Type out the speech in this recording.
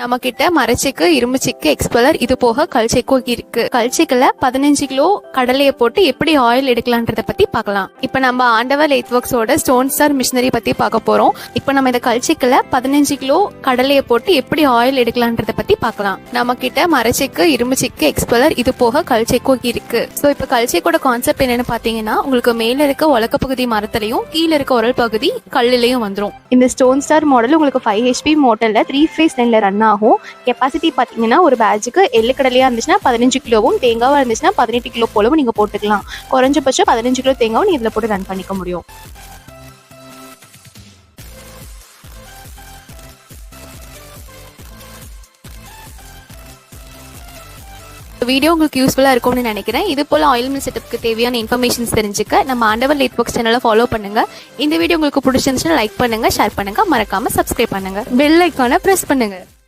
நம்ம கிட்ட மரச்செக்கு, இரும்புச்செக்கு, எக்ஸ்பெல்லர் இது போக கல்ச்செக்கும் இருக்கு. கல்ச்செக்குல 15 கிலோ கடலையை போட்டு எப்படி ஆயில் எடுக்கலான்றத பத்தி பார்க்கலாம். இப்ப நம்ம ஆண்டவர் லேத் ஒர்க்ஸோட ஸ்டோன் ஸ்டார் மிஷினரி பத்தி பார்க்க போறோம். இப்ப நம்ம இந்த கல்ச்செக்குல 15 கிலோ கடலையை போட்டு எப்படி ஆயில் எடுக்கலான்றத பத்தி பார்க்கலாம். நம்ம கிட்ட மரச்செக்கு, இரும்புச்செக்கு, எக்ஸ்பெல்லர் இது போக கல்ச்செக்கும் இருக்கு. சோ இப்ப கல்ச்செக்கோட கான்செப்ட் என்னன்னு பாத்தீங்கன்னா, உங்களுக்கு மேல இருக்க உலக்க பகுதி மரத்திலையும் கீழே இருக்க உரல் பகுதி கல்லுலயும் வந்துரும். இந்த ஸ்டோன் ஸ்டார் மாடல் உங்களுக்கு 5 HP மோட்டர்ல 3 ஃபேஸ் லைன்ல ரன் ஆகும். கெப்பாசிட்டி பாத்தீங்கன்னா ஒரு பேட்சுக்கு எள்ளு கடலையா இருந்துச்சுன்னா 15 கிலோவும், தேங்காவா இருந்துச்சுன்னா 18 கிலோ போலவும் நீங்க போட்டுக்கலாம். குறைஞ்சபட்சம் 15 கிலோ தேங்காவும் நீங்க இதுல போட்டு ரன் பண்ணிக்க முடியும். வீடியோ உங்களுக்கு யூஸ்ஃபுல்லா இருக்கும்னு நினைக்கிறேன். இது போல ஆயில் மில் செட்டப்க்கு தேவையான இன்ஃபர்மேஷன்ஸ் தெரிஞ்சுக்க நம்ம ஆண்டவர் லேத் ஒர்க்ஸ் சேனலை ஃபாலோ பண்ணுங்க. இந்த வீடியோ உங்களுக்கு பிடிச்சிருந்துச்சுன்னா லைக் பண்ணுங்க, ஷேர் பண்ணுங்க, மறக்காம சப்ஸ்கிரைப் பண்ணுங்க, பெல் ஐகானை பிரஸ் பண்ணுங்க.